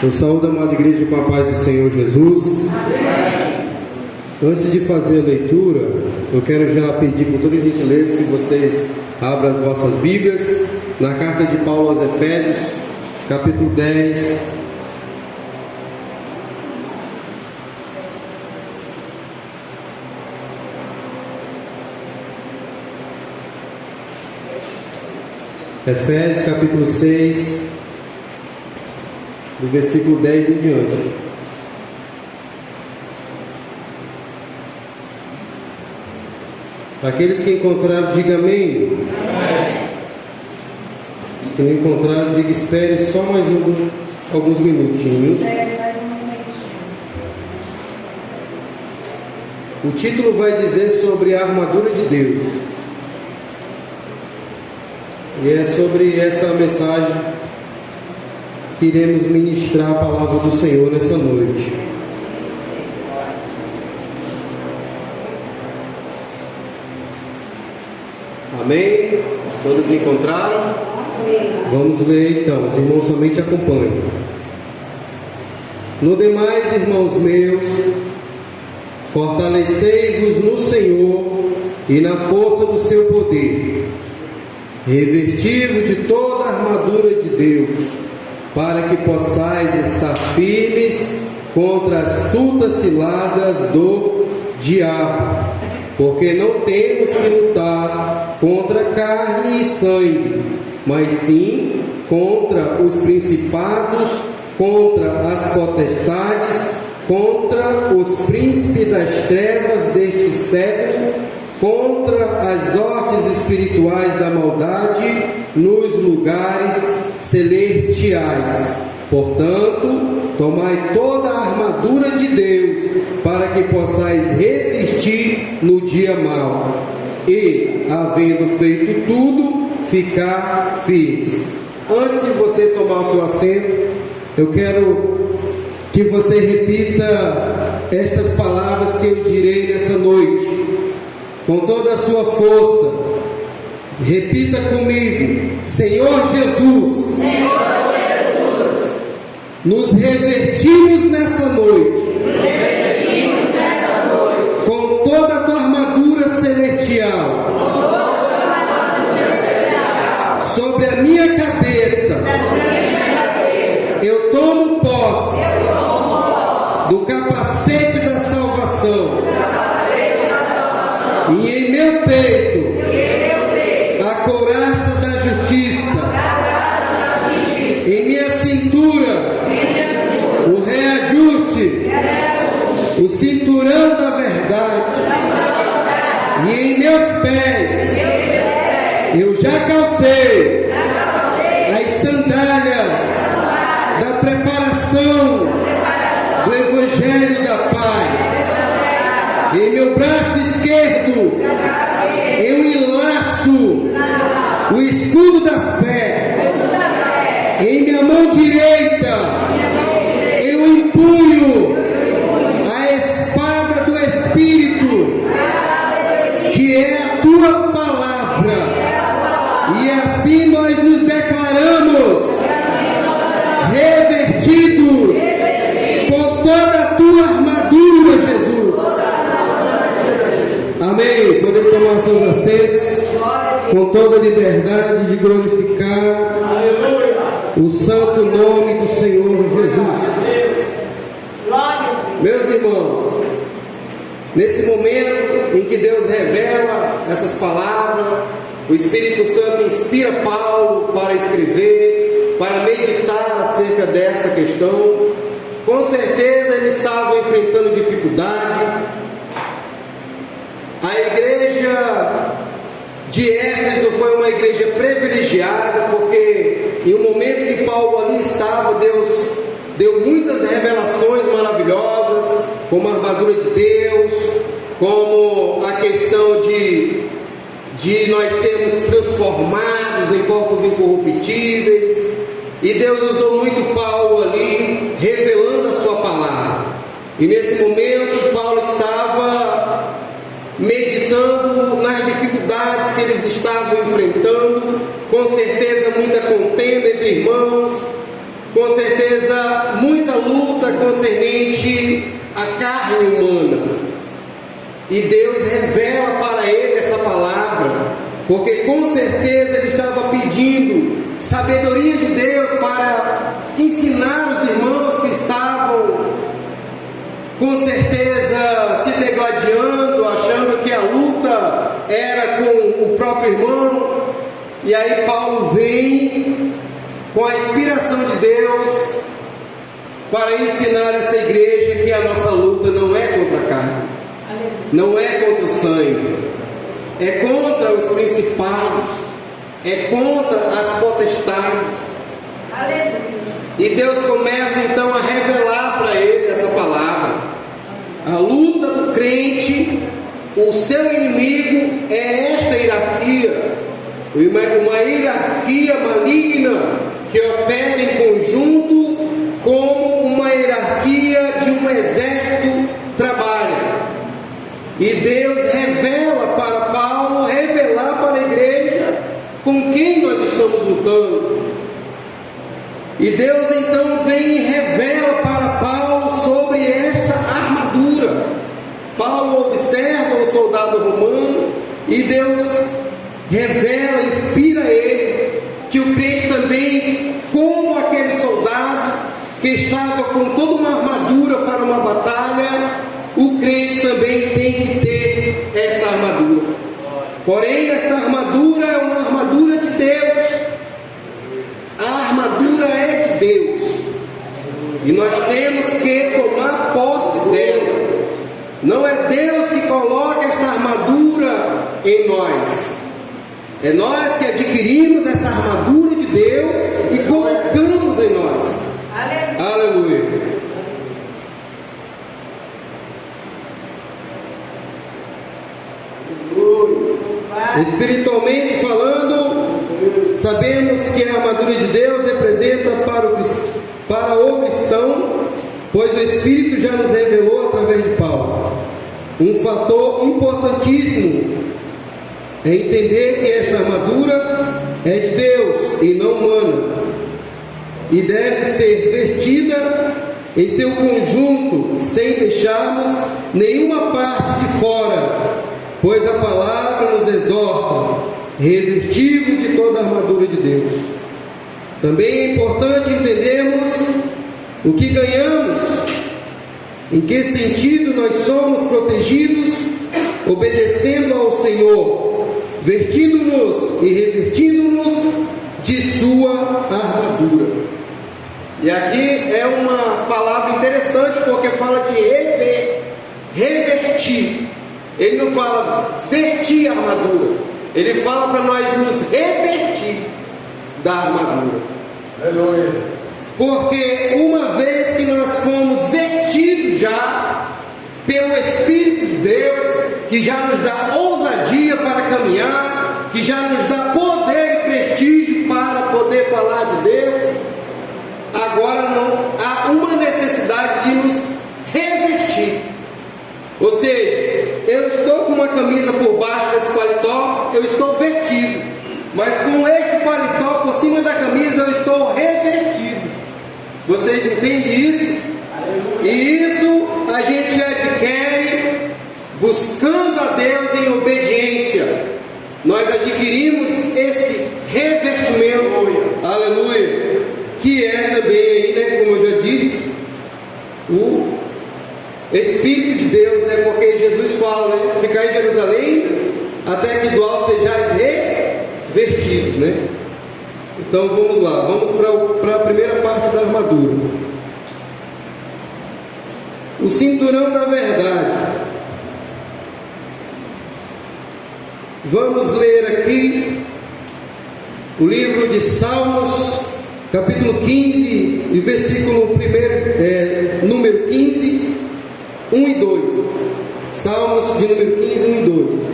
Eu saúdo a amada igreja com a paz do Senhor Jesus. Amém. Antes de fazer a leitura, eu quero já pedir por toda gentileza que vocês abram as vossas Bíblias na carta de Paulo aos Efésios, capítulo 10. Efésios capítulo 6, do versículo 10 em diante. Aqueles que encontraram, diga amém. Amém. Os que não encontraram, diga espere só mais alguns minutinhos. O título vai dizer sobre a armadura de Deus. E é sobre essa mensagem que iremos ministrar a palavra do Senhor nessa noite. Amém? Todos encontraram? Vamos ler então, os irmãos somente acompanhem. No demais, irmãos meus, fortalecei-vos no Senhor e na força do seu poder. Revesti-vos de toda a armadura de Deus, para que possais estar firmes contra as astutas ciladas do diabo, porque não temos que lutar contra carne e sangue, mas sim contra os principados, contra as potestades, contra os príncipes das trevas deste século, contra as hortes espirituais da maldade nos lugares celestiais. Portanto, tomai toda a armadura de Deus, para que possais resistir no dia mau, e, havendo feito tudo, ficar firmes. Antes de você tomar o seu assento, eu quero que você repita estas palavras que eu direi nessa noite, com toda a sua força. Repita comigo: Senhor Jesus, Senhor Jesus, nos revestimos nessa noite, com toda a tua armadura celestial, sobre a minha cabeça. Eu tomo posse do capacete da salvação, e em meu peito a couraça da justiça, em minha cintura o reajuste, o cinturão da verdade, e em meus pés eu já calcei as sandálias da preparação do Evangelho da paz. Em meu braço esquerdo eu enlaço o escudo da fé. Em minha mão direita eu empunho a espada do Espírito, que é a tua palavra. E assim nós nos declaramos revestidos com toda a tua armadura, Jesus. Amém. Podem tomar seus assentos com toda a liberdade de glorificar o santo nome do Senhor Jesus. Meus irmãos, nesse momento em que Deus revela essas palavras, o Espírito Santo inspira Paulo para escrever, para meditar acerca dessa questão. Com certeza ele estava enfrentando dificuldade. A igreja de Éfeso foi uma igreja privilegiada, porque em um momento que Paulo ali estava, Deus deu muitas revelações maravilhosas, como a armadura de Deus, como a questão de nós sermos transformados em corpos incorruptíveis. E Deus usou muito Paulo ali, revelando a sua palavra. E nesse momento Paulo estava meditando nas dificuldades que eles estavam enfrentando, com certeza muita contenda entre irmãos, com certeza, muita luta concernente à carne humana. E Deus revela para ele essa palavra, porque com certeza ele estava pedindo sabedoria de Deus para ensinar os irmãos que estavam, com certeza, se degladiando, achando que a luta era com o próprio irmão. E aí Paulo vem com a inspiração de Deus para ensinar essa igreja que a nossa luta não é contra a carne, não é contra o sangue, é contra os principados, é contra as potestades. E Deus começa então a revelar para ele essa palavra. A luta do crente, o seu inimigo é esta hierarquia, uma hierarquia maligna que opera em conjunto como uma hierarquia de um exército trabalha. E Deus revela para Paulo, revelar para a igreja com quem nós estamos lutando. E Deus então vem e revela para Paulo sobre esta armadura. Paulo observa o soldado romano e Deus revela, inspira ele, que o crente também, como aquele soldado que estava com toda uma armadura para uma batalha, o crente também tem que ter esta armadura. Porém, esta armadura é uma armadura de Deus. A armadura é de Deus. E nós temos que tomar posse dela. Não é Deus que coloca esta armadura em nós. É nós que adquirimos essa armadura de Deus e colocamos em nós. Aleluia. Espiritualmente falando, sabemos que a armadura de Deus representa para o cristão, pois o Espírito já nos revelou através de Paulo. Um fator importantíssimo é entender que esta armadura é de Deus e não humana, e deve ser vestida em seu conjunto, sem deixarmos nenhuma parte de fora, pois a palavra nos exorta, revestido de toda a armadura de Deus. Também é importante entendermos o que ganhamos, em que sentido nós somos protegidos, obedecendo ao Senhor, vestindo-nos e revestindo-nos de sua armadura. E aqui é uma palavra interessante, porque fala de revertir. Ele não fala vestir a armadura, ele fala para nós nos revertir da armadura. Aleluia. Porque uma vez que nós fomos vestidos já pelo Espírito de Deus, que já nos dá ousadia para caminhar, que já nos dá poder e prestígio para poder falar de Deus, agora não há uma necessidade de nos revertir. Ou seja, eu estou com uma camisa por baixo desse paletó, eu estou vestido, mas com este paletó por cima da camisa eu estou revertido. Vocês entendem isso? E isso a gente adquire buscando a Deus em obediência. Nós adquirimos esse revestimento, aleluia, que é também, né, como eu já disse, o Espírito de Deus, né? Porque Jesus fala, né? Ficar em Jerusalém até que do alto sejais revertidos, né? Então vamos lá, vamos para a primeira parte da armadura. O cinturão da verdade. Vamos ler aqui o livro de Salmos, capítulo 15, e versículo 1, número 15, 1 e 2. Salmos de número 15, 1 e 2.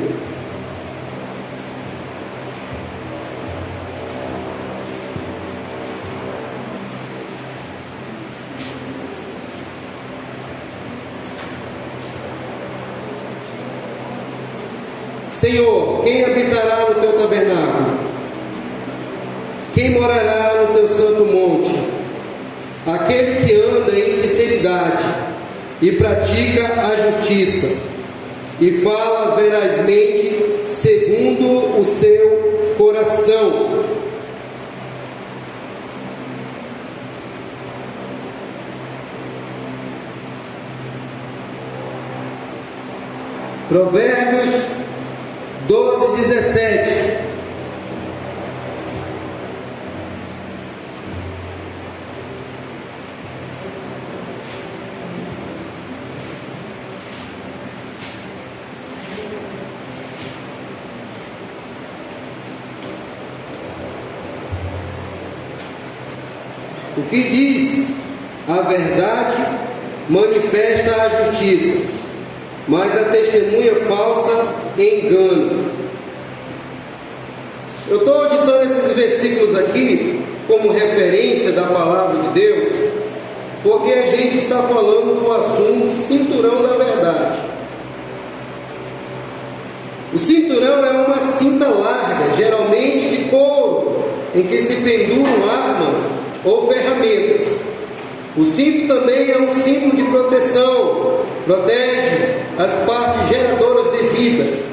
Senhor, quem habitará no teu tabernáculo? Quem morará no teu santo monte? aquele que anda em sinceridade e pratica a justiça e fala verazmente segundo o seu coração. Provérbios 12, 17. O que diz a verdade manifesta a justiça, mas a testemunha falsa engana. Eu estou ditando esses versículos aqui como referência da palavra de Deus, porque a gente está falando do assunto cinturão da verdade. O cinturão é uma cinta larga, geralmente de couro, em que se penduram armas ou ferramentas. O cinto também é um símbolo de proteção, protege as partes geradoras de vida.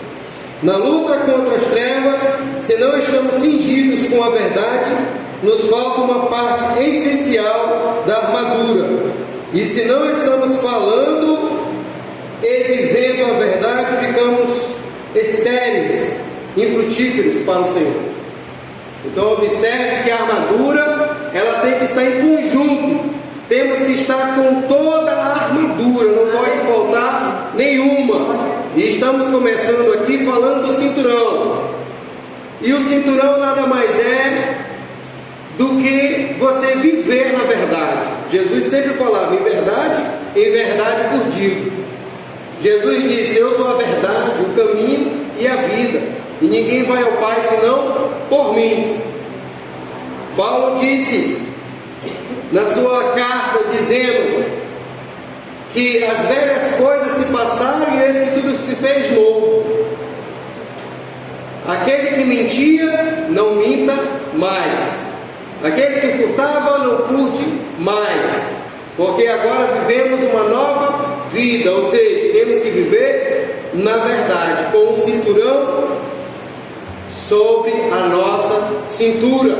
Na luta contra as trevas, se não estamos cingidos com a verdade, nos falta uma parte essencial da armadura. E se não estamos falando e vivendo a verdade, ficamos estéreis, infrutíferos para o Senhor. Então observe que a armadura, ela tem que estar em conjunto. Temos que estar com toda a armadura, não pode faltar nenhuma. E estamos começando aqui falando do cinturão. E o cinturão nada mais é do que você viver na verdade. Jesus sempre falava, em verdade vos digo. Jesus disse, eu sou a verdade, o caminho e a vida, e ninguém vai ao Pai senão por mim. Paulo disse na sua carta, dizendo que as velhas coisas se passaram e eis que tudo se fez novo. Aquele que mentia, não minta mais. Aquele que furtava, não furte mais. Porque agora vivemos uma nova vida, ou seja, temos que viver na verdade, com um cinturão sobre a nossa cintura.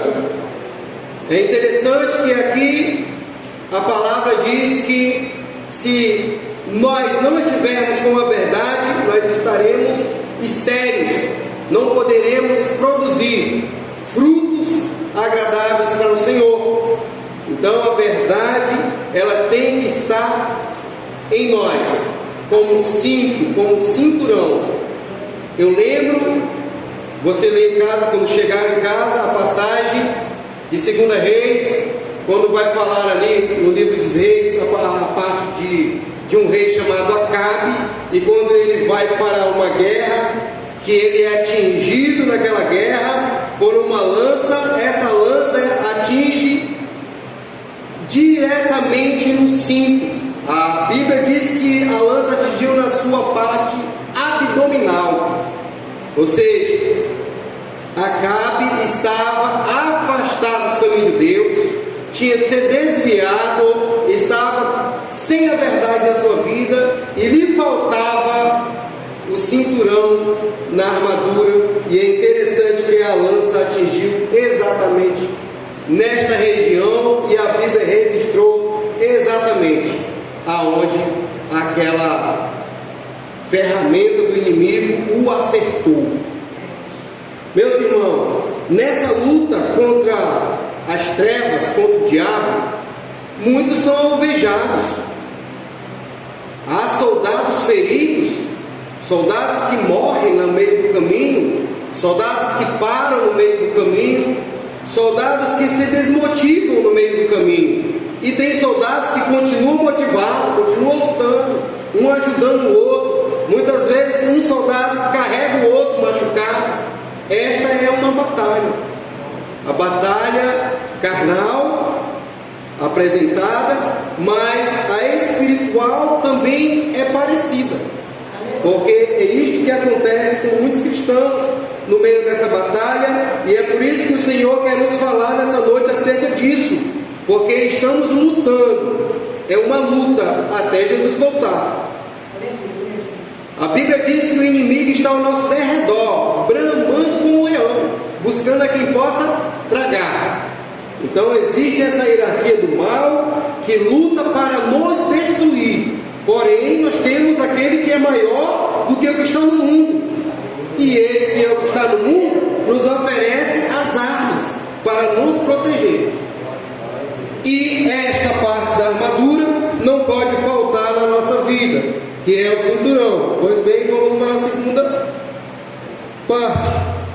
É interessante que aqui a palavra diz que se nós não estivermos com a verdade, nós estaremos estéreis, não poderemos produzir frutos agradáveis para o Senhor. Então a verdade, ela tem que estar em nós, como cinto, como cinturão. Eu lembro, você lê em casa, quando chegar em casa, a passagem de 2 Reis, quando vai falar ali no livro dos Reis, a parte de um rei chamado Acabe, e quando ele vai para uma guerra, que ele é atingido naquela guerra por uma lança, essa lança atinge diretamente no cinto. A Bíblia diz que a lança atingiu na sua parte abdominal, ou seja, Acabe estava afastado dos caminhos de Deus, tinha se desviado, estava sem a verdade na sua vida e lhe faltava o cinturão na armadura. E é interessante que a lança atingiu exatamente nesta região e a Bíblia registrou exatamente aonde aquela ferramenta do inimigo o acertou. Meus irmãos, nessa luta contra as trevas, contra o diabo, muitos são alvejados. Há soldados feridos, soldados que morrem no meio do caminho, soldados que param no meio do caminho, soldados que se desmotivam no meio do caminho. E tem soldados que continuam motivados, continuam lutando, um ajudando o outro. Muitas vezes um soldado carrega o outro machucado. Esta é uma batalha, a batalha carnal apresentada, mas a espiritual também é parecida, porque é isto que acontece com muitos cristãos no meio dessa batalha, e é por isso que o Senhor quer nos falar nessa noite acerca disso, porque estamos lutando. É uma luta até Jesus voltar. A Bíblia diz que o inimigo está ao nosso derredor, bramando como um leão, buscando a quem possa tragar. Então existe essa hierarquia do mal que luta para nos destruir. Porém, nós temos aquele que é maior do que o que está no mundo. E esse que é o que está no mundo nos oferece as armas para nos proteger. E esta parte da armadura não pode faltar na nossa vida, que é o cinturão. Pois bem, vamos para a segunda parte,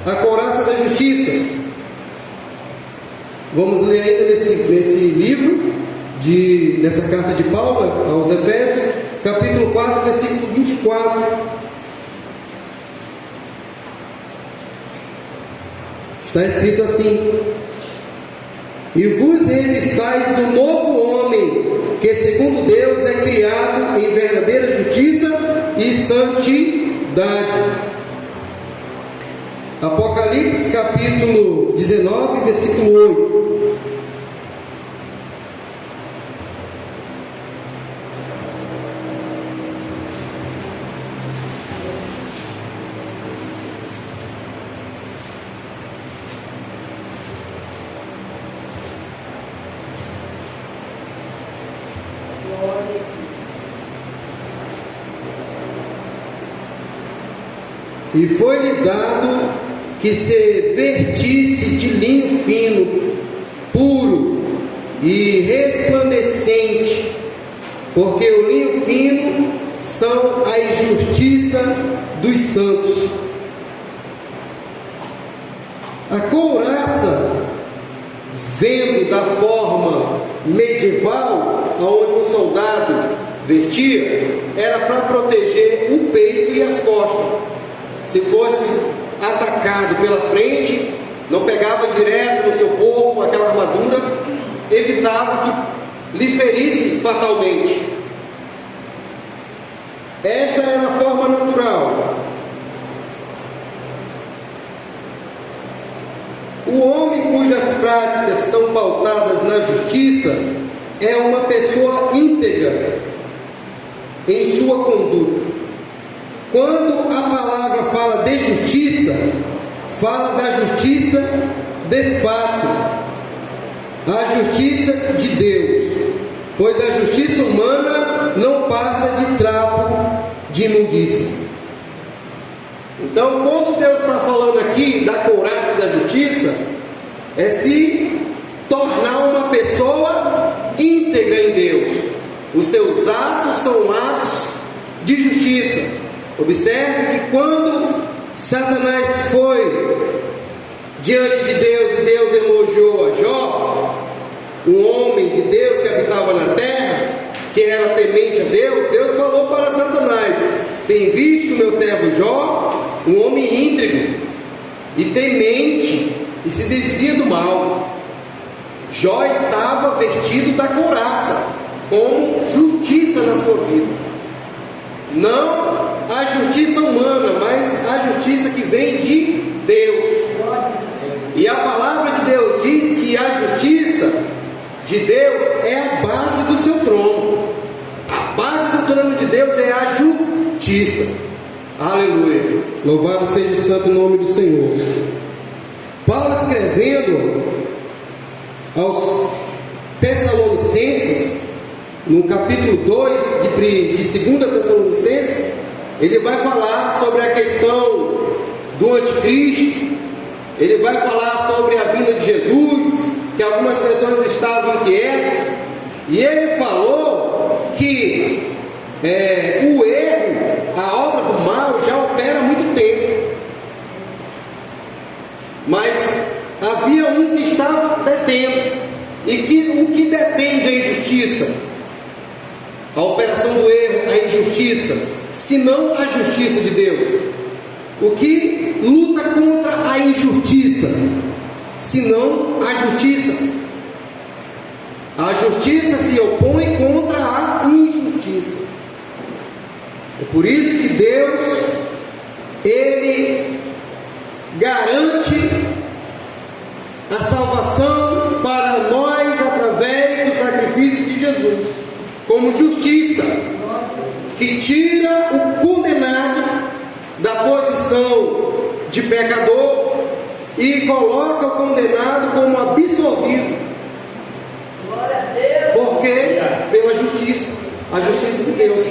a couraça da justiça. Vamos ler ainda nesse livro, nessa carta de Paulo aos Efésios, capítulo 4, versículo 24. Está escrito assim: e vos revistais do novo homem, que segundo Deus é criado em verdadeira justiça e santidade. Apocalipse capítulo 19, versículo 8. E foi-lhe dado que se vertisse de linho fino, puro e resplandecente, porque o linho fino são a injustiça dos santos. A couraça, vendo da forma medieval, aonde o soldado vestia, era para proteger o peito e as costas. Se fosse atacado pela frente, não pegava direto no seu corpo aquela armadura, evitava que lhe ferisse fatalmente. Esta era a forma natural. O homem cujas práticas são pautadas na justiça é uma pessoa íntegra em sua conduta. Quando a palavra fala de justiça, fala da justiça de fato, a justiça de Deus, pois a justiça humana não passa de trapo de imundícia. Então, quando Deus está falando aqui da couraça da justiça, é se tornar uma pessoa íntegra em Deus. Os seus atos são atos de justiça. Observe que quando Satanás foi diante de Deus e Deus elogiou a Jó, um homem de Deus que habitava na terra, que era temente a Deus, Deus falou para Satanás: tem visto meu servo Jó, um homem íntegro e temente e se desvia do mal. Jó estava vestido da couraça, com justiça na sua vida. Não a justiça humana, mas a justiça que vem de Deus. E a palavra de Deus diz que a justiça de Deus é a base do seu trono. A base do trono de Deus é a justiça. Aleluia. Louvado seja o santo nome do Senhor. Paulo, escrevendo aos Tessalonicenses, no capítulo 2 de 2 Tessalonicenses, ele vai falar sobre a questão do anticristo. Ele vai falar sobre a vinda de Jesus, que algumas pessoas estavam inquietas, e ele falou que o erro, a obra do mal já opera há muito tempo, mas havia um que estava detendo, e que o que detende a injustiça, a operação do erro, a injustiça, senão a justiça de Deus. O que luta contra a injustiça, senão a justiça? A justiça se opõe contra a injustiça. É por isso que Deus, Ele garante a salvação para nós através Jesus, como justiça, que tira o condenado da posição de pecador e coloca o condenado como absolvido. Por quê? Pela justiça, a justiça de Deus,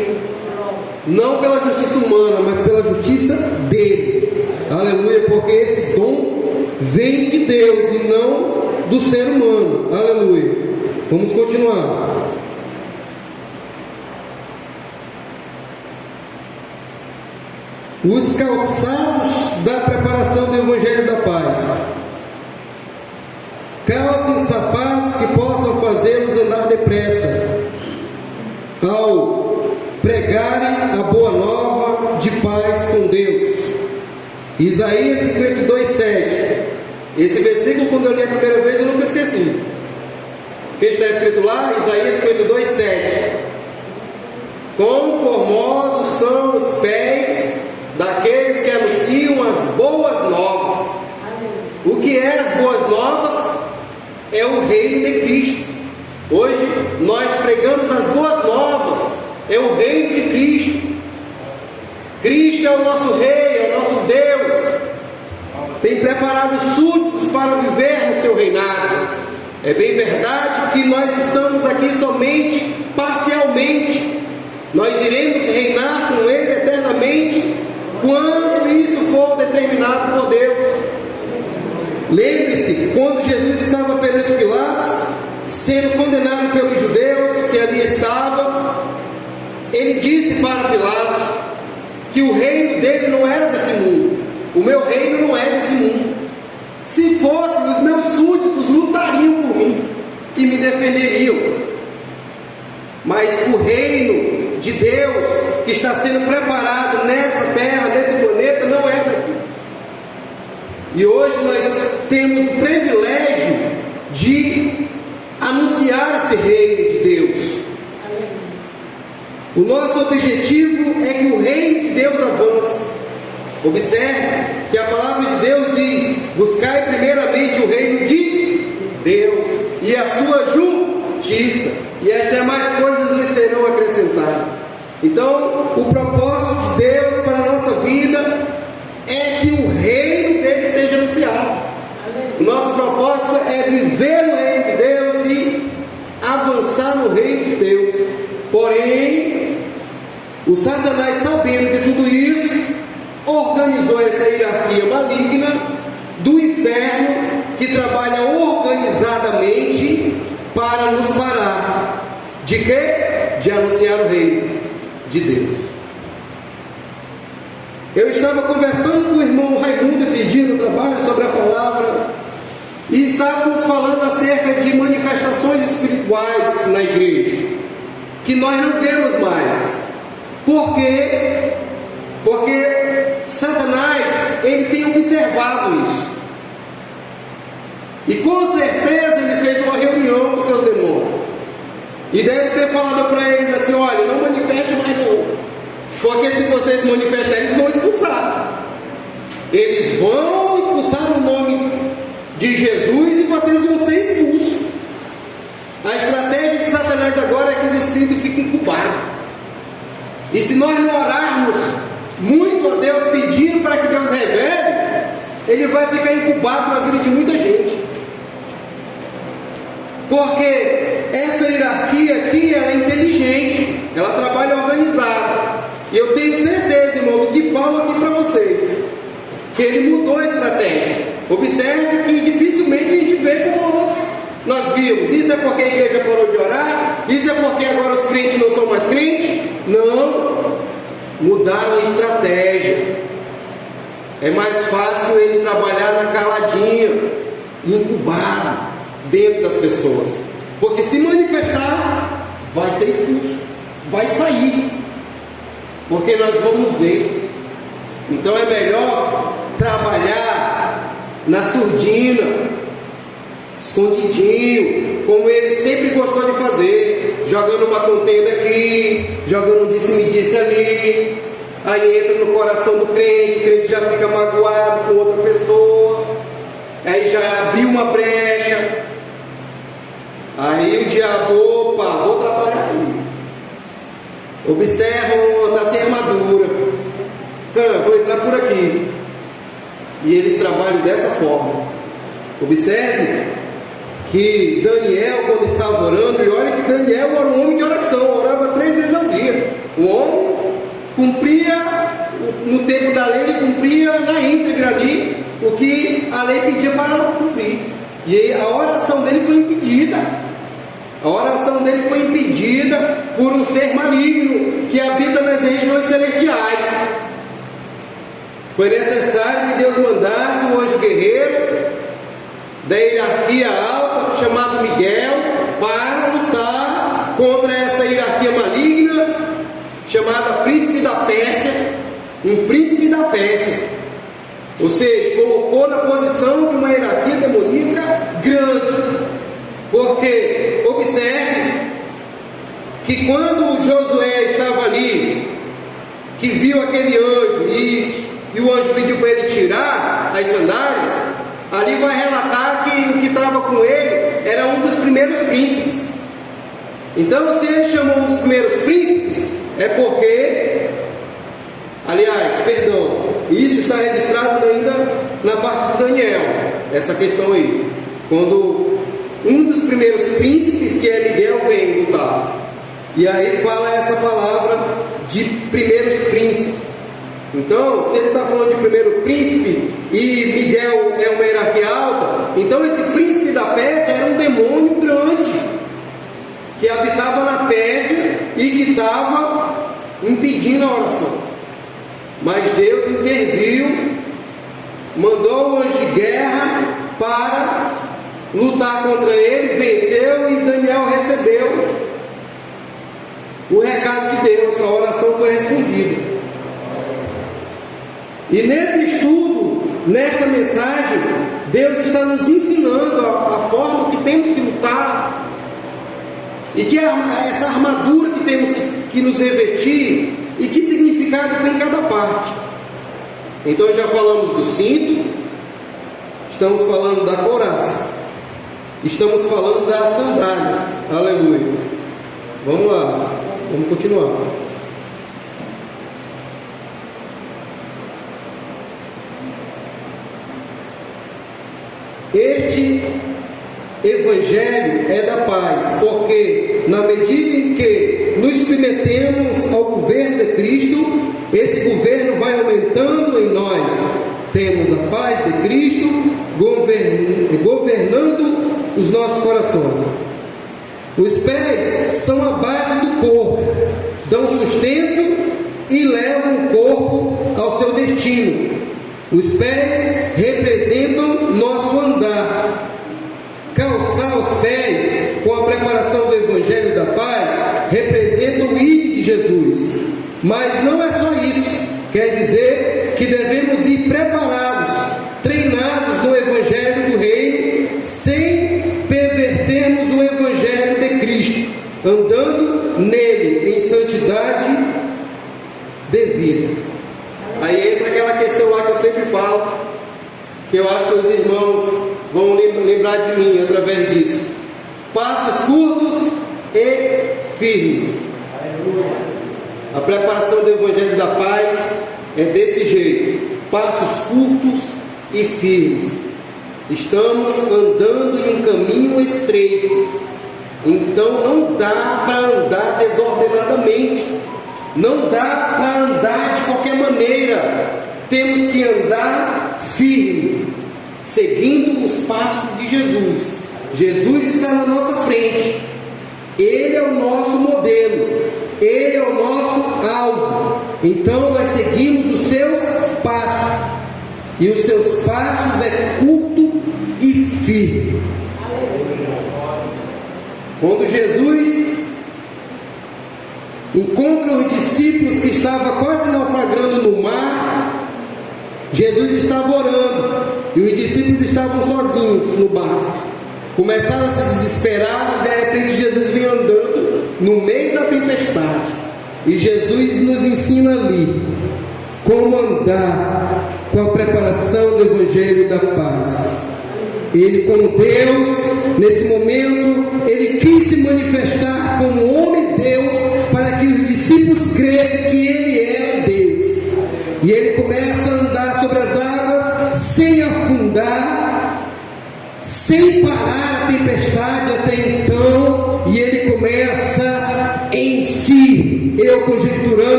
não pela justiça humana, mas pela justiça dele. Aleluia, porque esse dom vem de Deus e não do ser humano. Aleluia. Vamos continuar. Os calçados da preparação do Evangelho da Paz. Calcem sapatos que possam fazê-los andar depressa ao pregarem a boa nova de paz com Deus. Isaías 52:7. Esse versículo, quando eu li a primeira vez, eu nunca esqueci. O que está escrito lá? Isaías 52:7. Quão formosos são os pés daqueles que anunciam as boas novas. O que é as boas novas? É o reino de Cristo. Hoje nós pregamos as boas novas. É o reino de Cristo. Cristo é o nosso rei, é o nosso Deus. Tem preparado os súditos para viver no seu reinado. É bem verdade que nós estamos aqui somente parcialmente. Nós iremos reinar com Ele eternamente quando isso for determinado por Deus. Lembre-se, quando Jesus estava perante Pilatos, sendo condenado pelos judeus que ali estavam, ele disse para Pilatos que o reino dele não era desse mundo. O meu reino não é desse mundo. Se fosse, os meus súditos lutariam por mim e me defenderiam. Mas o reino de Deus que está sendo preparado nessa terra, nesse planeta, não é daqui. E hoje nós temos o privilégio de anunciar esse reino de Deus. O nosso objetivo é que o reino de Deus avance. Observe que a palavra de Deus diz: buscai primeiramente o reino de Deus e a sua justiça, e as demais coisas nos serão acrescentadas. Então, o propósito de Deus para a nossa vida é que o reino dele seja anunciado. O nosso propósito é viver no reino de Deus e avançar no reino de Deus. Porém, o Satanás, sabendo de tudo isso, organizou essa hierarquia maligna do inferno que trabalha organizadamente para nos parar. De quê? De anunciar o reino de Deus. Eu estava conversando com o irmão Raimundo esse dia no trabalho sobre a palavra e estávamos falando acerca de manifestações espirituais na igreja que nós não vemos mais. Por quê? Porque Satanás, ele tem observado isso. E com certeza ele fez uma reunião com seus demônios. E deve ter falado para eles assim: olha, não manifeste mais não. Porque se vocês manifestarem, eles vão expulsar. Eles vão expulsar o nome de Jesus e vocês vão ser expulsos. A estratégia de Satanás agora é que os espíritos fiquem incubados. E se nós não orarmos muito a Deus, pedindo para que Deus revele, ele vai ficar incubado na vida de muita gente. Porque essa hierarquia aqui, ela é inteligente, ela trabalha organizada. E eu tenho certeza, irmão, do que falo aqui para vocês, que ele mudou a estratégia. Observe que dificilmente a gente vê como antes nós vimos. Isso é porque a igreja parou de orar? Isso é porque agora os crentes não são mais crentes? Não, mudaram a estratégia. É mais fácil ele trabalhar na caladinha, incubado dentro das pessoas, porque se manifestar, vai ser expulso, vai sair, porque nós vamos ver. Então é melhor trabalhar na surdina, escondidinho, como ele sempre gostou de fazer, jogando uma contenda aqui, jogando um disse-me-disse ali. Aí entra no coração do crente, o crente já fica magoado com outra pessoa, aí já abriu uma brecha. Aí o diabo, opa, vou observam, está sem armadura, vou entrar por aqui. E eles trabalham dessa forma. Observe que Daniel, quando estava orando, e olha que Daniel era um homem de oração, orava 3 vezes ao dia. O homem cumpria, no tempo da lei, ele cumpria na íntegra ali o que a lei pedia para cumprir. E a oração dele foi impedida. A oração dele foi impedida por um ser maligno que habita nas regiões celestiais. Foi necessário que Deus mandasse um anjo guerreiro da hierarquia alta, chamado Miguel, para lutar contra essa hierarquia maligna, chamada Príncipe da Pérsia, um príncipe da Pérsia. Ou seja, colocou na posição de uma hierarquia demoníaca grande. Porque, observe, que quando Josué estava ali, que viu aquele anjo e o anjo pediu para ele tirar as sandálias, ali vai relatar que o que estava com ele era um dos primeiros príncipes. Então, se ele chamou um dos primeiros príncipes, é porque, isso está registrado ainda na parte de Daniel, essa questão aí, quando um dos primeiros príncipes, que é Miguel, vem lutar. E aí fala essa palavra de primeiros príncipes. Então, se ele está falando de primeiro príncipe e Miguel é uma hierarquia alta, então esse príncipe da Pérsia era um demônio grande que habitava na Pérsia e que estava impedindo a oração. Mas Deus interviu, mandou o anjo de guerra para lutar contra ele, venceu e Daniel recebeu o recado de Deus, a oração foi respondida. E nesse estudo, nesta mensagem, Deus está nos ensinando a forma que temos que lutar e que essa armadura que temos que nos revestir e que significado tem cada parte. Então já falamos do cinto, estamos falando da couraça, estamos falando das sandálias. Aleluia. Vamos lá, vamos continuar. Este Evangelho é da paz, porque na medida em que nos submetemos ao governo de Cristo, esse governo vai aumentando em nós. Temos a paz de Cristo governando os nossos corações. Os pés são a base do corpo, dão sustento e levam o corpo ao seu destino. Os pés representam nosso andar. Calçar os pés com a preparação do Evangelho da Paz representa o ID de Jesus. Mas não é só isso. Quer dizer que devemos ir preparados, treinados no Evangelho do Reino, sem pervertermos o Evangelho de Cristo, andando nele em santidade devida. Aí entra aquela questão lá que eu sempre falo, que eu acho que os irmãos vão lembrar de mim através disso. Passos curtos e firmes. A preparação do Evangelho da Paz é desse jeito: passos curtos e firmes. Estamos andando em caminho estreito, então não dá para andar desordenadamente, não dá para andar de qualquer maneira. Temos que andar firme, seguindo os passos de Jesus. Jesus está na nossa frente, Ele é o nosso modelo, Ele é o nosso alvo. Então nós seguimos os seus passos, e os seus passos é curto e firme. Quando Jesus encontra os discípulos que estavam quase naufragando no mar, Jesus estava orando e os discípulos estavam sozinhos no barco. Começaram a se desesperar e de repente Jesus vem andando no meio da tempestade. E Jesus nos ensina ali como andar com a preparação do Evangelho da Paz. Ele, como Deus, nesse momento, Ele quis se manifestar como homem Deus, para que os discípulos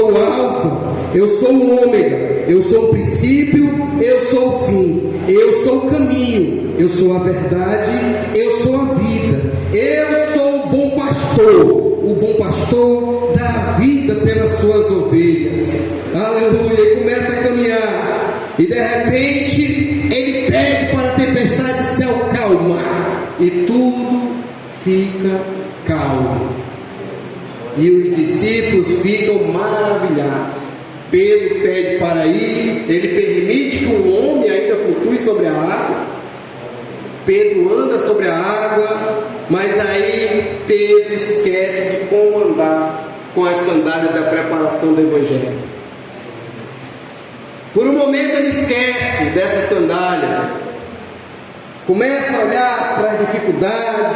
sou o Alfa, eu sou o Ômega, eu sou o princípio, eu sou o fim, eu sou o caminho, eu sou a verdade, eu sou a vida, eu sou o bom pastor dá a vida pelas suas ovelhas. Aleluia. Ele começa a caminhar e de repente ele pede para a tempestade se acalmar e tudo fica calmo. E os discípulos ficam maravilhados. Pedro pede para ir, ele permite que o homem ainda flutue sobre a água. Pedro anda sobre a água, mas aí Pedro esquece de como andar com as sandálias da preparação do Evangelho. Por um momento ele esquece dessa sandália, começa a olhar para a dificuldade,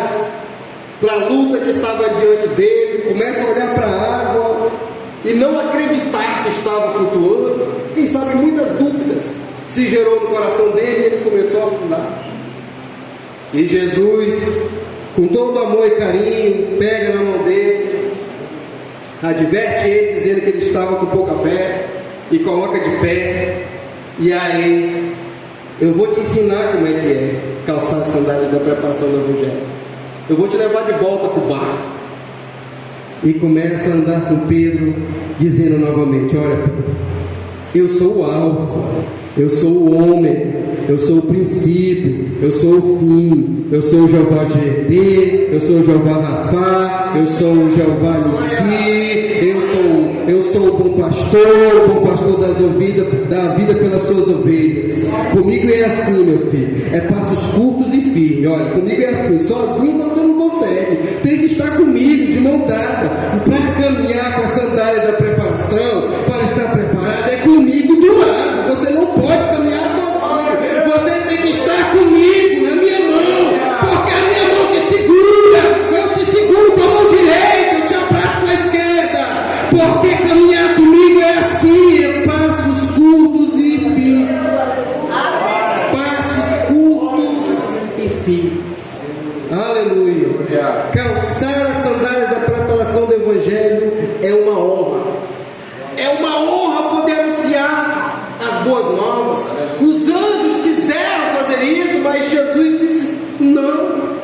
para a luta que estava diante dele, começa a olhar para a água e não acreditar que estava flutuando. Quem sabe muitas dúvidas se gerou no coração dele e ele começou a afundar. E Jesus, com todo amor e carinho, pega na mão dele, adverte ele, dizendo que ele estava com pouca fé, e coloca de pé. E aí, eu vou te ensinar como é que é calçar as sandálias da preparação do Evangelho. Eu vou te levar de volta para o barco. E começa a andar com Pedro, dizendo novamente: olha, Pedro, eu sou o Alfa, eu sou o Ômega, eu sou o princípio, eu sou o fim, eu sou o Jeová Jireh, eu sou o Jeová Rafá, eu sou o Jeová Nissi, eu sou o bom pastor dá a vida pelas suas ovelhas. Comigo é assim, meu filho, é passos curtos e firmes. Olha, comigo é assim, sozinho você não consegue, tem que estar comigo, de mão dada, para caminhar com a sandália da preparação, para estar preparado, é comigo do lado. Você não pode caminhar sozinho, você tem que estar comigo, na minha mão, porque a minha mão te segura, eu te seguro com a mão direita, eu te abraço com a esquerda, porque caminhar comigo é assim, é passos curtos e firmes. Passos curtos e firmes. Aleluia. Calçar as sandálias da preparação do Evangelho é uma honra. É uma honra poder anunciar as boas novas. Os anjos quiseram fazer isso, mas Jesus disse: não,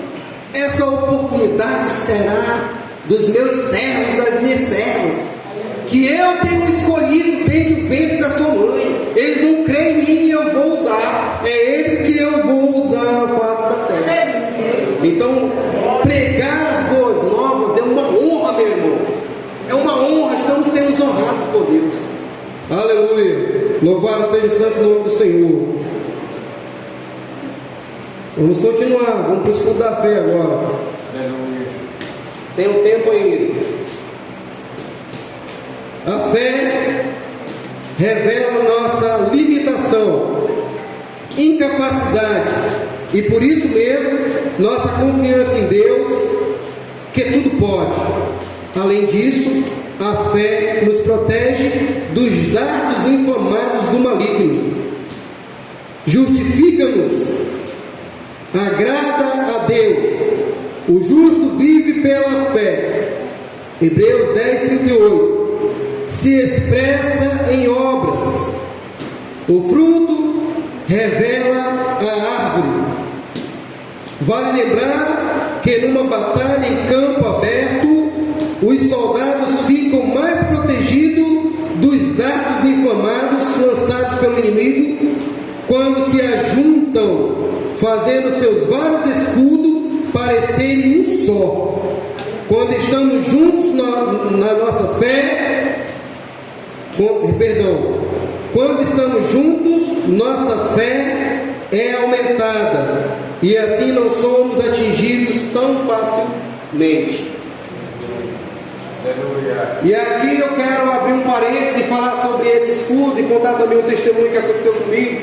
essa oportunidade será dos meus servos, das minhas servas, que eu tenho escolhido desde o ventre da sua mãe. Eles não creem em mim e eu vou usar. É eles que eu vou usar na face da terra. Então, pregar as boas novas é uma honra, meu irmão. É uma honra, estamos sendo honrados por Deus. Aleluia. Louvado seja o santo nome do Senhor. Vamos continuar, vamos para o escudo da fé agora. Aleluia. Tem um tempo ainda. A fé revela nossa limitação, incapacidade, e por isso mesmo nossa confiança em Deus, que tudo pode. Além disso, a fé nos protege dos dardos inflamados do maligno, justifica-nos, agrada a Deus. O justo vive pela fé. Hebreus 10:38. Se expressa em obras. O fruto revela a árvore. Vale lembrar que numa batalha em campo aberto, os soldados ficam mais protegidos dos dardos inflamados lançados pelo inimigo quando se ajuntam, fazendo seus vários escudos parecerem um só. Quando estamos juntos na nossa fé, quando estamos juntos, nossa fé é aumentada e assim não somos atingidos tão facilmente. E aqui eu quero abrir um parênteses e falar sobre esse escudo e contar também um testemunho que aconteceu comigo,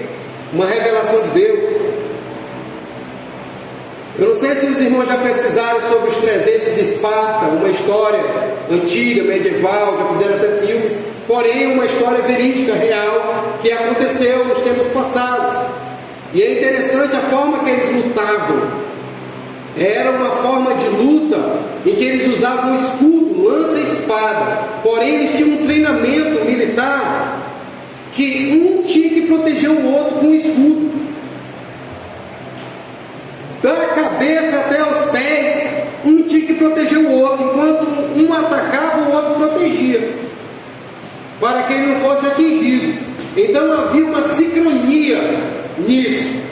uma revelação de Deus. Eu não sei se os irmãos já pesquisaram sobre os 300 de Esparta, uma história antiga, medieval, já fizeram até filmes, porém uma história verídica, real, que aconteceu nos tempos passados. E é interessante a forma que eles lutavam. Era uma forma de luta em que eles usavam escudo, lança e espada. Porém, eles tinham um treinamento militar que um tinha que proteger o outro com um escudo. Da cabeça até os pés, um tinha que proteger o outro. Enquanto um atacava, o outro protegia, para que ele não fosse atingido. Então havia uma sincronia nisso.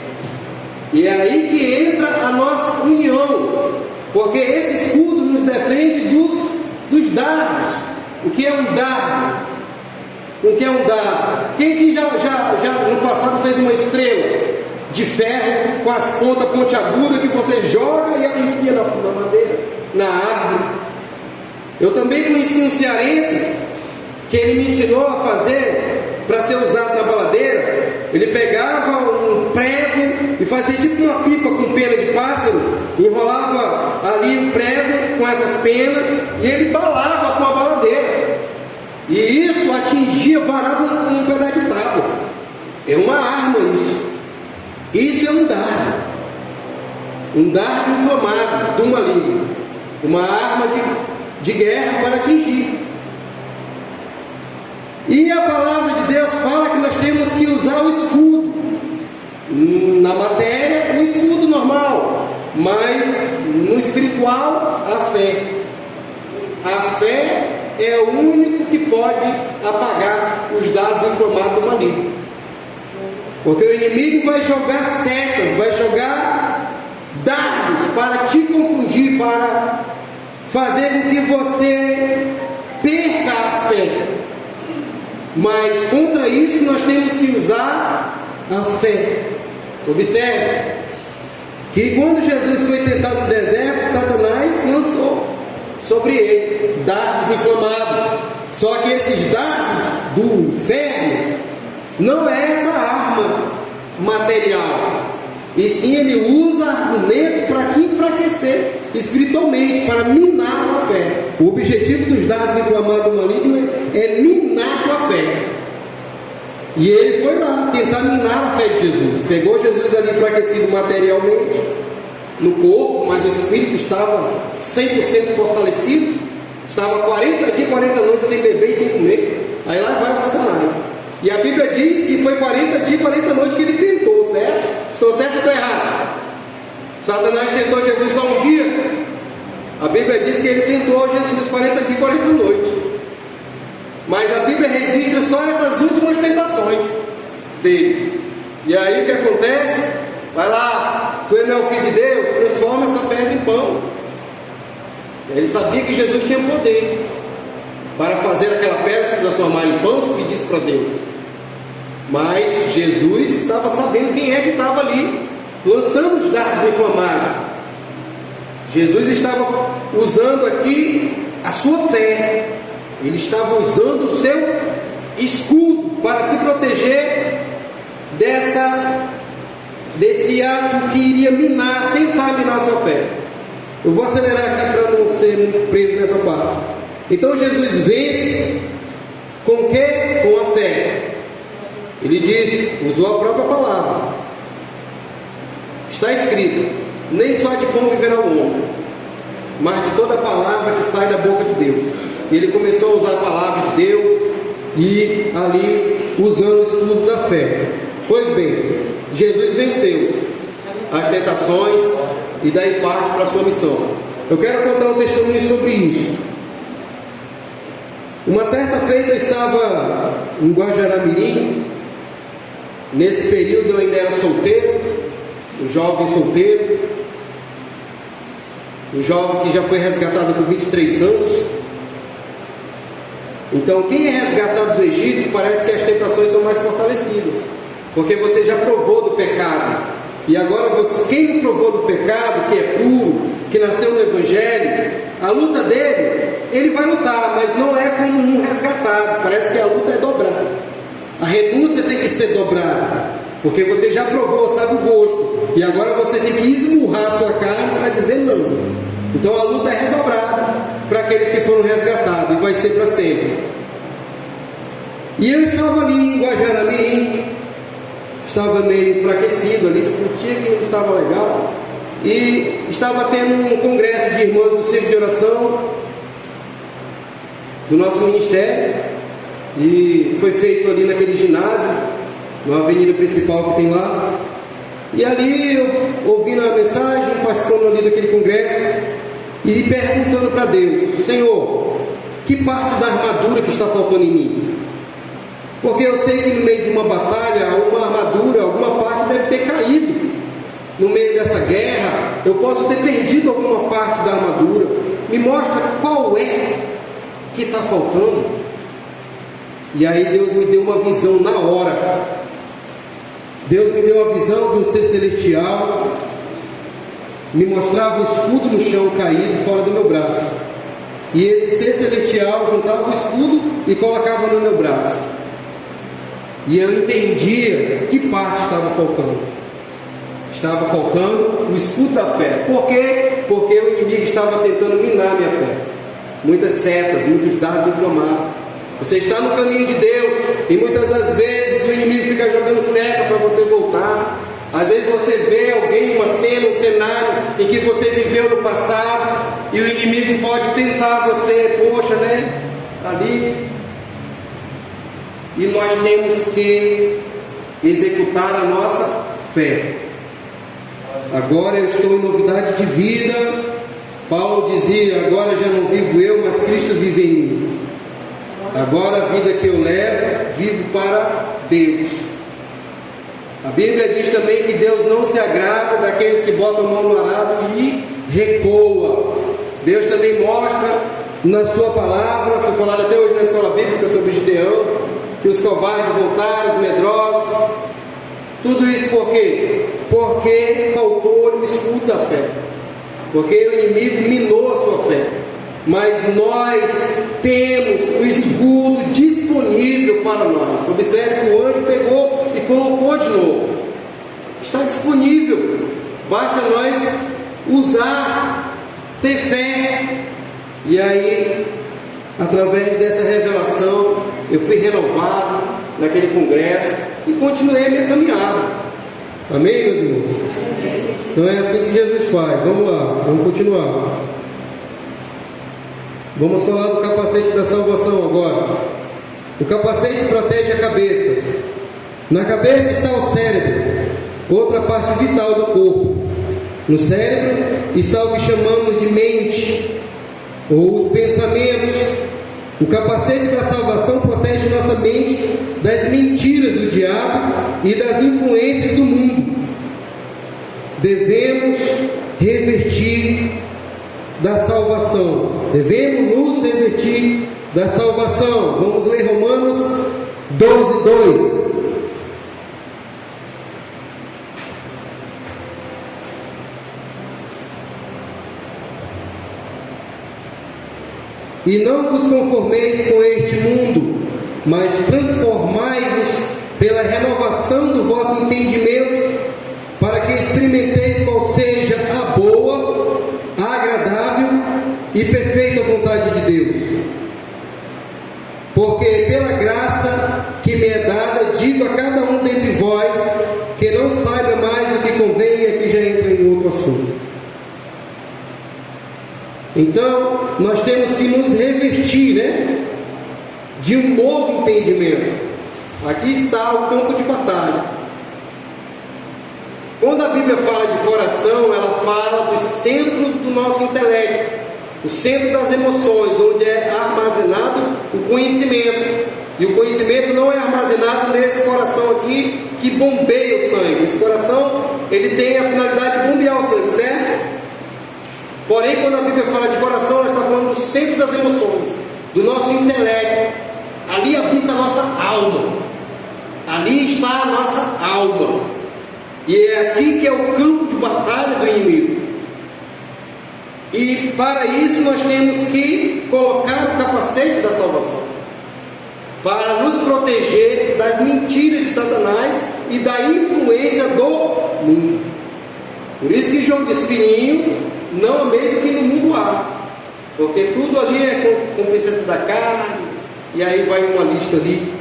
E é aí que entra a nossa união, porque esse escudo nos defende dos dardos. O que é um dardo? O que é um dardo? Quem aqui já no passado fez uma estrela de ferro com as pontas pontiagudas que você joga e ela enfia na madeira, na árvore? Eu também conheci um cearense que ele me ensinou a fazer para ser usado na baladeira. Ele pegava um prego e fazia tipo uma pipa com pena de pássaro, enrolava ali o prego com essas penas e ele balava com a baladeira. E isso atingia, varava um pedaço de tábua. É uma arma isso. Isso é um dardo. Um dardo inflamado do maligno. Uma arma de guerra para atingir. E a palavra de Deus fala que nós temos que usar o escudo. Na matéria, o escudo normal, mas no espiritual, a fé. A fé é o único que pode apagar os dardos inflamados do maligno. Porque o inimigo vai jogar setas, vai jogar dardos para te confundir, para fazer com que você perca a fé. Mas contra isso nós temos que usar a fé. Observe que quando Jesus foi tentado no deserto, Satanás lançou sobre ele dardos inflamados. Só que esses dardos do inferno não é essa arma material, e sim ele usa argumentos para te enfraquecer espiritualmente, para minar a fé. O objetivo dos dardos inflamados do maligno é minar a fé. E ele foi lá tentar minar a fé de Jesus. Pegou Jesus ali enfraquecido materialmente no corpo, mas o espírito estava 100% fortalecido. Estava 40 dias, 40 noites sem beber e sem comer. Aí lá vai o Satanás. E a Bíblia diz que foi 40 dias, 40 noites que ele tentou, certo? Estou certo ou estou errado? Satanás tentou Jesus só um dia. A Bíblia diz que ele tentou Jesus 40 dias, 40 noites. Mas a Bíblia registra só essas últimas tentações dele. E aí o que acontece? Vai lá, tu não é o Filho de Deus, transforma essa pedra em pão. Ele sabia que Jesus tinha poder para fazer aquela pedra se transformar em pão, se pedisse para Deus. Mas Jesus estava sabendo quem é que estava ali lançando os dardos inflamados. Jesus estava usando aqui a sua fé. Ele estava usando o seu escudo para se proteger desse ato que iria minar, tentar minar a sua fé. Eu vou acelerar aqui para não ser muito preso nessa parte. Então Jesus vence com o quê? Com a fé. Ele disse, usou a própria palavra. Está escrito: nem só de pão viverá o homem, mas de toda palavra que sai da boca de Deus. E ele começou a usar a palavra de Deus e ali usando o escudo da fé. Pois bem, Jesus venceu as tentações e daí parte para a sua missão. Eu quero contar um testemunho sobre isso. Uma certa feita eu estava em Guajará-Mirim. Nesse período eu ainda era solteiro, um jovem solteiro, um jovem que já foi resgatado com 23 anos. Então quem é resgatado do Egito, parece que as tentações são mais fortalecidas, porque você já provou do pecado. E agora quem provou do pecado, que é puro, que nasceu no Evangelho, a luta dele, ele vai lutar, mas não é como um resgatado. Parece que a luta é dobrada. A renúncia tem que ser dobrada, porque você já provou, sabe o gosto, e agora você tem que esmurrar a sua carne para dizer não. Então a luta é redobrada para aqueles que foram resgatados, e vai ser para sempre. E eu estava ali em Guajará-Mirim, estava meio enfraquecido ali, sentia que não estava legal, e estava tendo um congresso de irmãos do ciclo de oração. do nosso ministério, e foi feito ali naquele ginásio, na avenida principal que tem lá. E ali eu ouvindo a mensagem, participando ali daquele congresso e perguntando para Deus: Senhor, que parte da armadura que está faltando em mim? Porque eu sei que no meio de uma batalha, uma armadura, alguma parte deve ter caído. No meio dessa guerra, eu posso ter perdido alguma parte da armadura. Me mostra qual é que está faltando. E aí Deus me deu uma visão na hora. Deus me deu a visão de um ser celestial, me mostrava o escudo no chão caído fora do meu braço. E esse ser celestial juntava o escudo e colocava no meu braço. E eu entendia que parte estava faltando. Estava faltando o escudo da fé. Por quê? Porque o inimigo estava tentando minar minha fé. Muitas setas, muitos dardos inflamados. Você está no caminho de Deus e muitas das vezes o inimigo fica jogando seta para você voltar. Às vezes você vê alguém, uma cena, um cenário em que você viveu no passado e o inimigo pode tentar você, poxa, né? Ali. E nós temos que executar a nossa fé. Agora eu estou em novidade de vida. Paulo dizia: agora já não vivo eu, mas Cristo vive em mim. Agora a vida que eu levo, vivo para Deus. A Bíblia diz também que Deus não se agrada daqueles que botam a mão no arado e recoa. Deus também mostra na sua palavra, foi falado até hoje na escola bíblica sobre Gideão, que os covardes voltaram, os medrosos. Tudo isso por quê? Porque faltou o escudo da fé. Porque o inimigo minou a sua fé. Mas nós temos o escudo disponível para nós. Observe que o anjo pegou e colocou de novo. Está disponível. Basta nós usar, ter fé. E aí, através dessa revelação, eu fui renovado naquele congresso e continuei a minha caminhada. Amém, meus irmãos? Então é assim que Jesus faz. Vamos lá, vamos continuar. Vamos falar do capacete da salvação agora. O capacete protege a cabeça. Na cabeça está o cérebro, outra parte vital do corpo. No cérebro está o que chamamos de mente, ou os pensamentos. O capacete da salvação protege nossa mente das mentiras do diabo e das influências do mundo. Devemos revertir da salvação. Devemos nos revertir da salvação. Vamos ler Romanos 12:2. E não vos conformeis com este mundo, mas transformai-vos pela renovação do vosso entendimento, para que experimenteis qual seja a boa, agradável e perfeita vontade de Deus. Porque pela graça que me é dada, digo a cada um dentre vós, que não saiba mais do que convém, e aqui já entra em outro assunto. Então, nós temos que nos revertir, né, de um novo entendimento. Aqui está o campo de batalha. Quando a Bíblia fala de coração, ela fala do centro do nosso intelecto, o centro das emoções, onde é armazenado o conhecimento. E o conhecimento não é armazenado nesse coração aqui que bombeia o sangue. Esse coração, ele tem a finalidade de bombear o sangue, certo? Porém, quando a Bíblia fala de coração, ela está falando do centro das emoções, do nosso intelecto. Ali habita a nossa alma. Ali está a nossa alma. E é aqui que é o campo de batalha do inimigo. E para isso nós temos que colocar o capacete da salvação, para nos proteger das mentiras de Satanás e da influência do mundo. Por isso que João diz: filhinhos, não ameis o que no mundo há, porque tudo ali é concupiscência da carne, e aí vai uma lista ali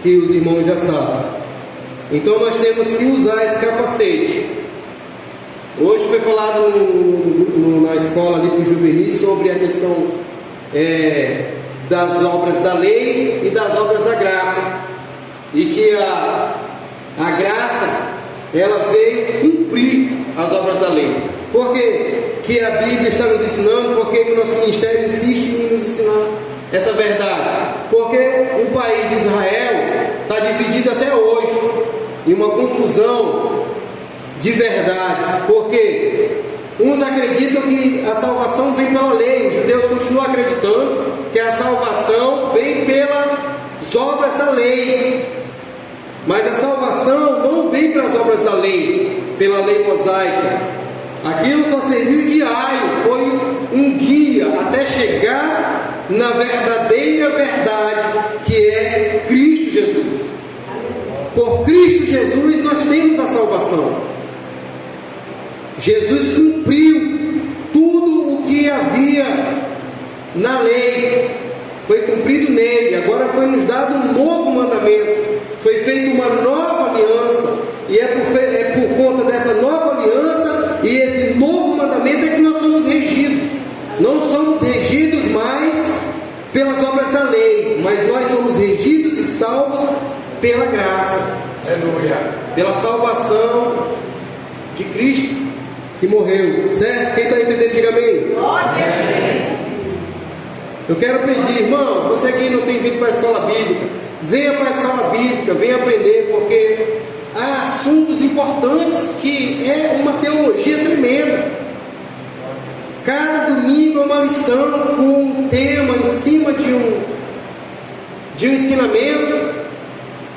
que os irmãos já sabem. Então nós temos que usar esse capacete. Hoje foi falado na escola ali com os juvenis sobre a questão das obras da lei e das obras da graça, e que a graça, ela veio cumprir as obras da lei. Por que a Bíblia está nos ensinando? Por que o nosso ministério insiste em nos ensinar essa verdade? Porque o país de Israel está dividido até hoje em uma confusão de verdades. Porque uns acreditam que a salvação vem pela lei, os judeus continuam acreditando que a salvação vem pelas obras da lei. Mas a salvação não vem pelas obras da lei, pela lei mosaica. Aquilo só serviu de aio, foi um guia até chegar na verdadeira verdade, que é Cristo Jesus. Por Cristo Jesus nós temos a salvação. Jesus cumpriu tudo o que havia na lei, foi cumprido nele. Agora foi nos dado um novo mandamento, foi feita uma nova aliança, e é por conta dessa nova aliança e esse novo mandamento é que nós somos regidos. Não somos regidos mais pelas obras da lei, mas nós somos regidos e salvos pela graça. Aleluia. Pela salvação de Cristo que morreu, certo? Quem está entendendo, diga amém. Amém. Eu quero pedir, irmãos, você que não tem vindo para a escola bíblica, venha para a escola bíblica, venha aprender, porque há assuntos importantes que é uma teologia tremenda. Cada domingo é uma lição com um tema em cima de um ensinamento,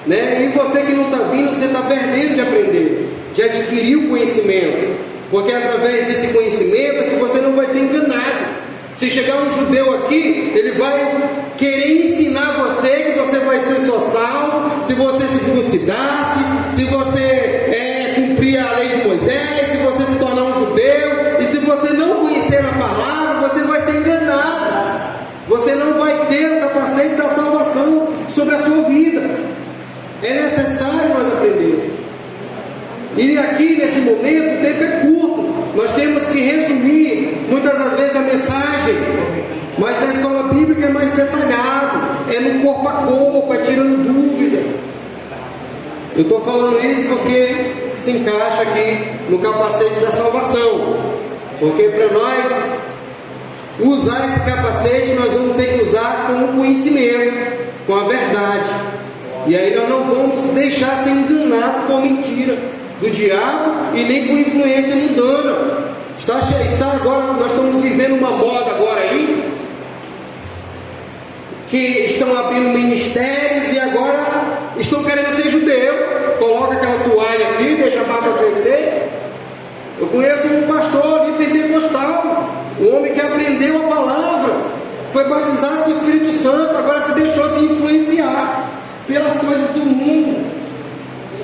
né? E você que não está vindo, você está perdendo de aprender, de adquirir o conhecimento, porque é através desse conhecimento que você não vai ser enganado. Se chegar um judeu aqui, ele vai querer ensinar você que você vai ser só salvo se você se circuncidasse, se você cumprir a lei de Moisés, se você se tornar um judeu. E se você não conhecer a palavra, você vai ser enganado. Você não vai ter o capacete da salvação sobre a sua vida. É necessário nós aprendermos. E aqui nesse momento o tempo é curto. Nós temos que resumir muitas das vezes a mensagem, mas na escola bíblica é mais detalhado, é no corpo a corpo, é tirando dúvida. Eu estou falando isso porque se encaixa aqui no capacete da salvação, porque para nós usar esse capacete, nós vamos ter que usar com o conhecimento, com a verdade, e aí nós não vamos deixar ser enganado por mentira do diabo e nem por influência mundana. Está agora, nós estamos vivendo uma moda agora aí, que estão abrindo ministérios e agora estão querendo ser judeu. Coloca aquela toalha aqui, deixa a barba crescer. Eu conheço um pastor ali pentecostal, um homem que aprendeu a palavra, foi batizado com o Espírito Santo, agora se deixou se influenciar pelas coisas do mundo.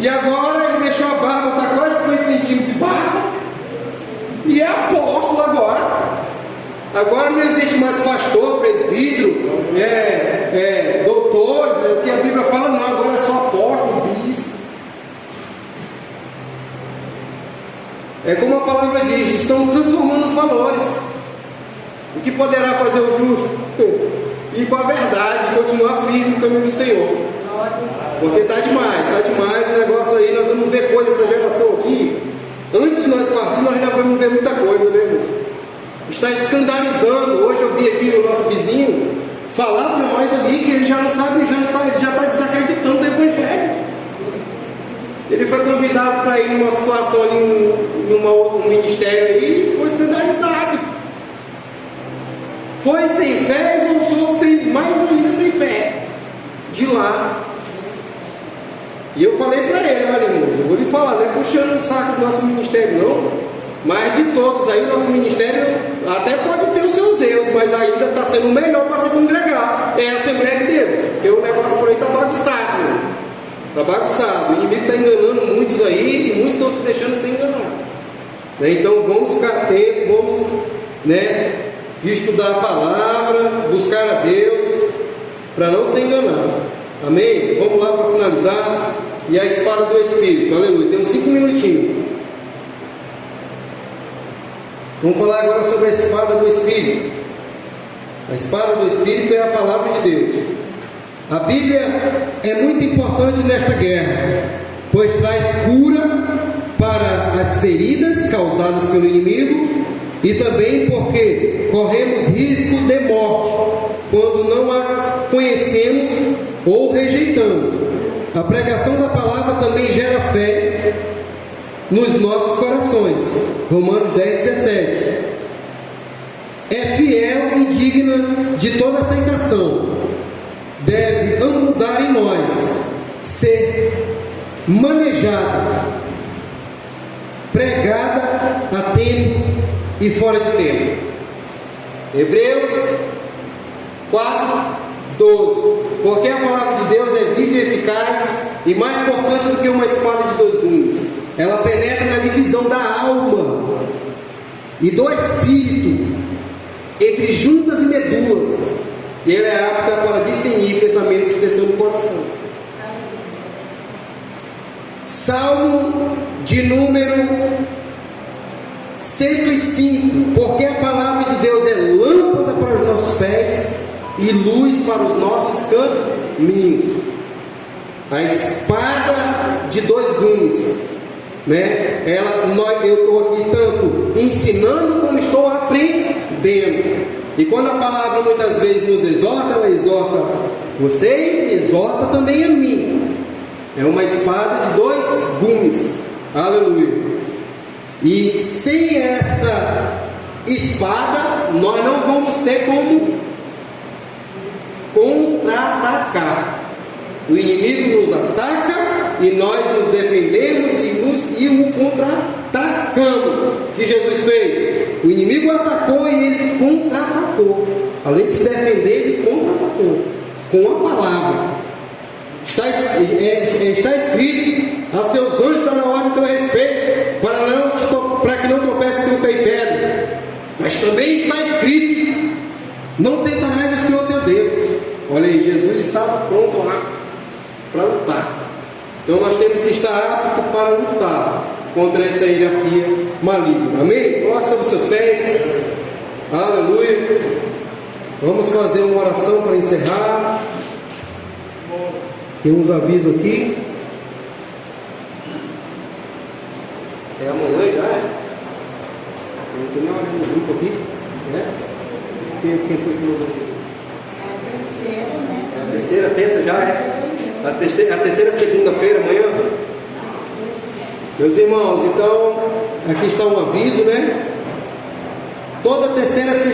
E agora ele deixou a barba, está quase 50 centímetros de barba, e é apóstolo agora. Agora não existe mais pastor, presbítero, doutor, o que a Bíblia fala, não, agora é só apóstolo, bispo. É como a palavra diz, estão transformando os valores. O que poderá fazer o justo? Ir com a verdade, continuar firme no caminho do Senhor. Porque está demais o negócio aí. Nós vamos ver coisas essa geração aqui. Antes de nós partirmos, nós ainda vamos ver muita coisa, né, irmão? Está escandalizando. Hoje eu vi aqui o nosso vizinho falar para nós ali que ele já não sabe, ele já está desacreditando do Evangelho. Ele foi convidado para ir numa situação ali, num ministério aí, e foi escandalizado. Foi sem fé e voltou mais ainda sem fé de lá. E eu falei para ele, olha, irmãos, eu vou lhe falar, não é puxando o saco do nosso ministério não, mas de todos aí, o nosso ministério até pode ter os seus erros, mas ainda está sendo o melhor para se congregar, é a Assembleia de Deus, porque o negócio por aí está bagunçado, está bagunçado, o inimigo está enganando muitos aí, e muitos estão se deixando ser enganados, né? Então vamos ficar atentos, vamos, né, estudar a palavra, buscar a Deus, para não ser enganado. Amém? Vamos lá para finalizar. E a espada do Espírito, aleluia. Temos 5 minutinhos. Vamos falar agora sobre a espada do Espírito. A espada do Espírito é a palavra de Deus. A Bíblia é muito importante nesta guerra, pois traz cura para as feridas causadas pelo inimigo e também porque corremos risco de morte quando não a conhecemos ou rejeitamos. A pregação da palavra também gera fé nos nossos corações. Romanos 10:17. É fiel e digna de toda aceitação. Deve abundar em nós, ser manejada, pregada a tempo e fora de tempo. Hebreus 4:12. Porque a palavra de Deus é viva e eficaz e mais cortante do que uma espada de 2 gumes. Ela penetra na divisão da alma e do espírito, entre juntas e medulas, e ela é apta para discernir pensamentos e intenções do coração. Salmo de número 105. Porque a palavra de Deus é lâmpada para os nossos pés e luz para os nossos caminhos. A espada de 2 gumes, né? Eu estou aqui tanto ensinando como estou aprendendo. E quando a palavra muitas vezes nos exorta, ela exorta vocês e exorta também a mim. É uma espada de 2 gumes. Aleluia. E sem essa espada nós não vamos ter como contra-atacar. O inimigo nos ataca e nós nos defendemos e o contra-atacamos. O que Jesus fez? O inimigo atacou e ele contra-atacou. Além de se defender, ele contra-atacou com a palavra. Está escrito: a seus anjos dará ordem a teu respeito, para que não tropece com o pé em pedra. Mas também está escrito: não tentarás o Senhor teu Deus. Olha aí, Jesus estava pronto lá para lutar. Então nós temos que estar aptos para lutar contra essa hierarquia maligna. Amém? Coloque sobre os seus pés. Aleluia. Vamos fazer uma oração para encerrar. Tem uns avisos aqui. É amanhã já, é? Eu tenho uma olhada no grupo aqui, né? Quem foi que mandou isso? É a terceira, terça já é? A terceira segunda-feira, amanhã? Meus irmãos, então, aqui está um aviso, né? Toda terceira segunda